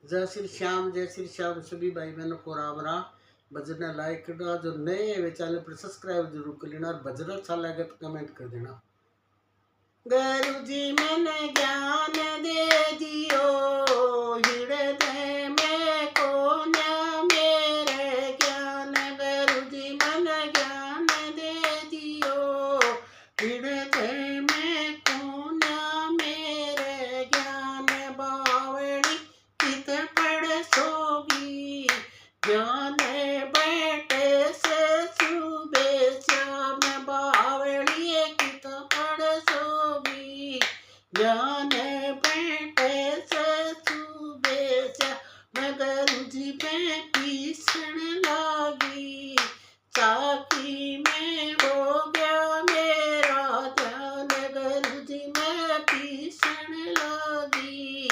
जय श्री श्याम सभी भाई बहनों को राम राम। भजन लाइक करना, जो नए है वे चैनल पर सब्सक्राइब जरूर कर लेना और भजन अच्छा लगे तो कमेंट कर देना। गुरु जी मैंने ज्ञान दे दियो, हृदय में कौन मेरे ज्ञान। गुरु जी मैंने ज्ञान दे दियो, हृदय में कौन मेरे ज्ञान। बावड़ी कित पड़ सोगी, ज्ञान बैठे से सुबह श्याम। बावड़ी कित पड़ सोगी, ज्ञान बैठे से सुबह श्याम। गुरु जी में पीसण लागी, चाकी में हो गया मेरा ध्यान। गुरु जी में पीसण लागी,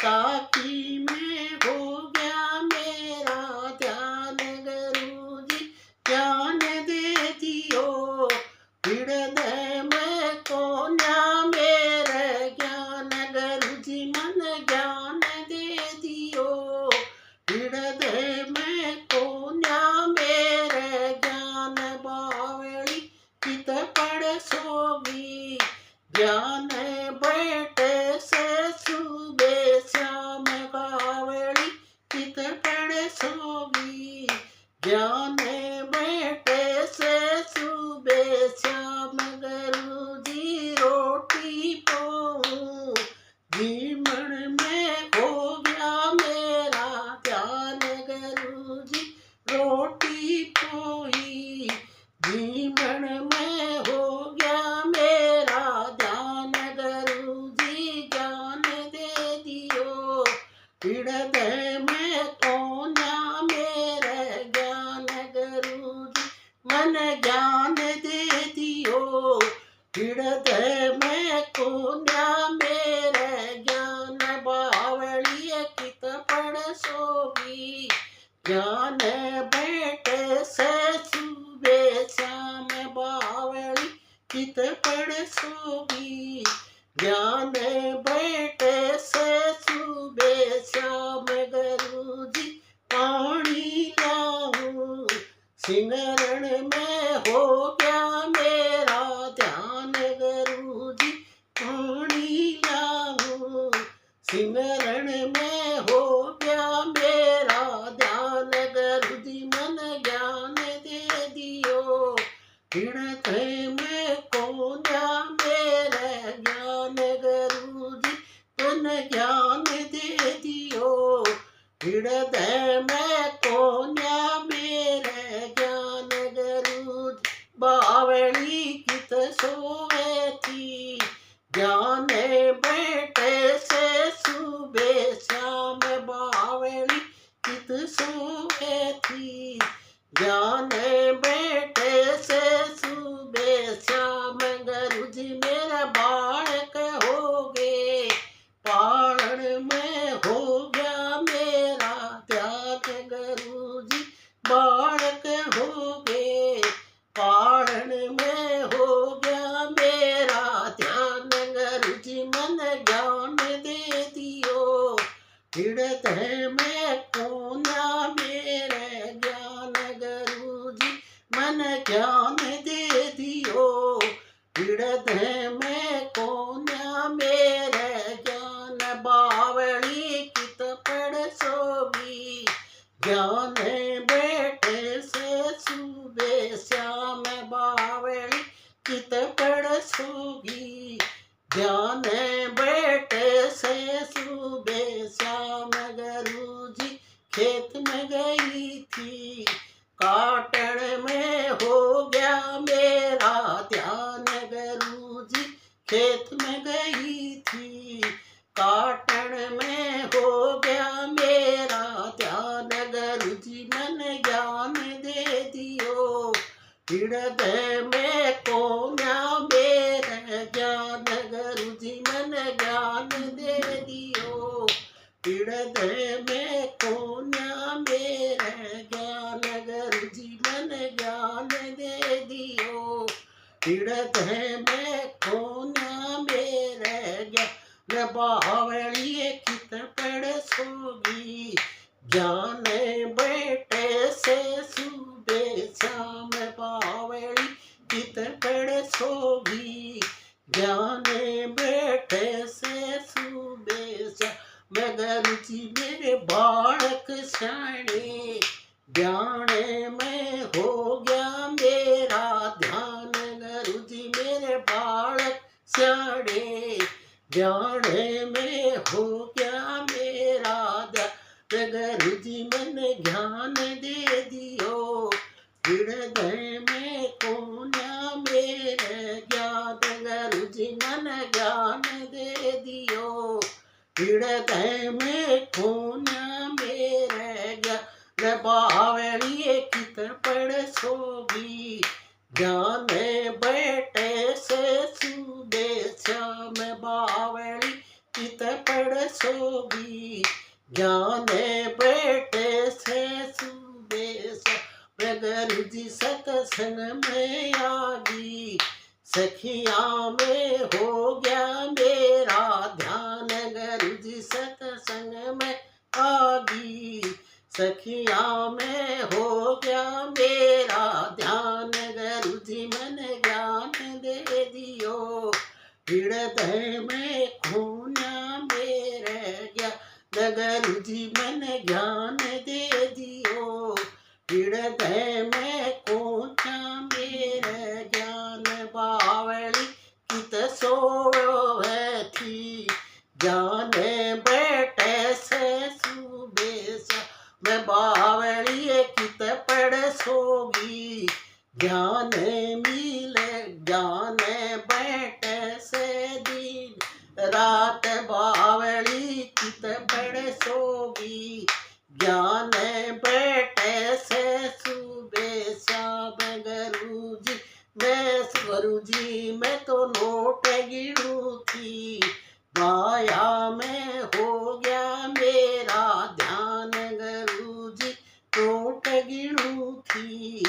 चाकी में हो गया मेरा ध्यान। गुरु जी ज्ञान दे दियो, हृदय में कौन मेरे ज्ञान। गुरु जी मन ज्ञान दे दियो, हृदय में कौन मेरे ज्ञान। बावड़ी कित पड़ सोगी, ज्ञान बैठे से सुबह श्याम। बावड़ी कित पड़ सोगी, ज्ञान बैठे से सुबह श्याम। गुरु जी रोटी पाऊं, जीवन में हो गया मेरा ध्यान। गुरु जी रोटी पोई, जीवन में हो गया मेरा ध्यान। गुरु जी ज्ञान दे दियो, हृदय में कौन मेरे ज्ञान। गुरु जी मन ज्ञान दे दियो, हृदय में कौन मेरे ज्ञान। बावड़ी कित पड़ सोगी, ज्ञान बैठे से सुबह श्याम। बावड़ी कित पड़ सोगी, ज्ञान बैठे से सुबह श्याम। गुरु जी पानी लाऊं, सिमरन में हो गया मेरा ध्यान। गुरु जी पानी लाऊं, सिमरन में हो गया मेरा ध्यान। गुरु जी मन ज्ञान दे दियो, हृदय में कौन मेरे ज्ञान। गुरु जी मन ज्ञान दे दियो, हृदय में कौन मेरे ज्ञान। गुरु जी बावड़ी कित सोए थी, ज्ञान बैठे से सुबह श्याम। बावड़ी कित सोए थी, ज्ञान बैठे से सुबह श्याम। गुरु जी मेरा बालक हो गए, पालन में हो गया मेरा ध्यान। गुरु जी बालक हो गए, पालन में हो गया मेरा ध्यान। गुरु जी मन ज्ञान दे दियो, हृदय में कौन मेरे ज्ञान। गुरु जी मन ज्ञान दे दियो, हृदय में कौन मेरे ज्ञान। बावड़ी कित पड़ सोगी, ज्ञान बैठे से सुबह श्याम। बावड़ी कित पड़ सोगी, ज्ञान बैठे से सुबह श्याम। गुरु जी खेत में गई थी, काटन में हो गया मेरा ध्यान। गुरु जी खेत में गई थी, काटन में हो गया मेरा ध्यान। गुरु जी मन ज्ञान दे दियो, हृदय में कौन मेरे ज्ञान। गुरु जी मन ज्ञान दे दियो, हृदय में कौन मेरे ज्ञान। गुरु जी मन ज्ञान दे दियो, हृदय में कौन मेरे ज्ञान। बावड़ी कित पड़ सोगी, जाने बेटे से सूबे श्याम बावली कित पड़ सोगी। जाने बेटे से सूबे श्याम मगर जी मेरे बालक स्याणे। ब्याणे में हो गया मेरा ध्यान गुरु जी मेरे बालक स्याणे। ब्याणे में हो गया मेरा ध्यान गुरु जी मैंने ज्ञान दे दियो। हृदय में कोन्या मेरे ज्ञान गुरु जी मन ज्ञान दे दियो। हृदय में कोन्या मेरे ज्ञान बावली कित पड़ सोगी। जाने बेटे से सूबे श्याम बावली कित पड़ सोगी। जाने बेटे से सूबे श्याम गुरु जी सत्संग में आगी। सखिया में हो गया मेरा ध्यान गुरु जी सत्संग में आगी। सखिया में हो गया मेरा ध्यान गुरु जी मन ज्ञान दे दियो। हृदय में खोना मेरे ज्ञान गुरु जी मन ज्ञान दे दियो। हृदय में खोना मेरे ज्ञान बावली कित सोवे थी। जाने बेटे से सूबे श्याम बावली कित पड़ सोगी। जाने मिले जाने बेटे से दिन रात बावली कित पड़ सोगी। जाने बेटे से सूबे श्याम गुरु जी मैं तो नोट गिनू थी। माया में हो गया मेरा ध्यान गुरु जी नोट गिनू थी।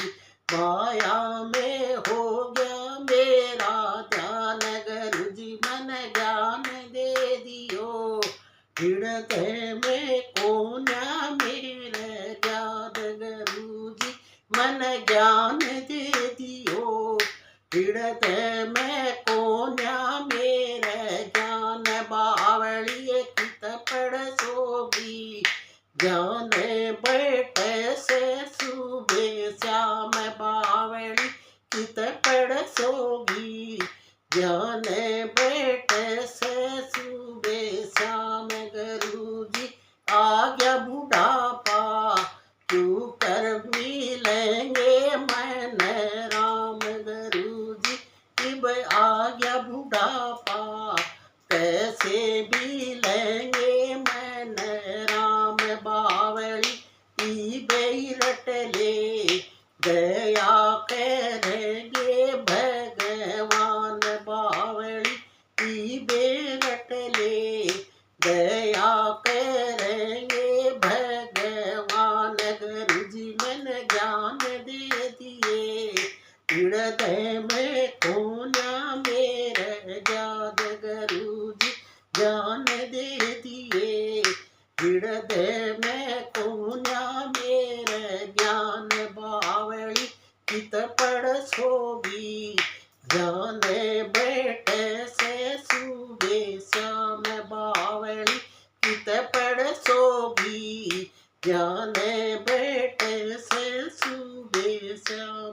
माया में हो गया मेरा ध्यान गुरु जी मन ज्ञान दे दियो। हृदय में कोन्या मेरे ज्ञान गुरु जी मन ज्ञान दे दियो। हृदय में कोन्या मेरे ज्ञान बावली कित पड़ सोगी। जाने बेटे से सूबे श्याम बावली कित पड़ सोगी। जाने बेटे से सूबे श्याम गुरु जी आ गया बुढ़ापा। क्यों कर मिलेंगे मन राम गुरु जी अब आ गया बुढ़ापा। कैसे भी लेंगे मन राम बावली बेरट ले गया करेंगे भगवान बावली बेरट ले गया करेंगे भगवान गुरु जी मन ज्ञान दे दिए। हृदय में कोन्या मेरे ज्ञान गुरु जी ज्ञान दे दिए। हृदय में कोन्या मेरे ज्ञान बावली कित पड़ सोगी। जाने बेटे से सूबे श्याम बावली कित पड़ सोगी। जाने बेटे से सूबे श्याम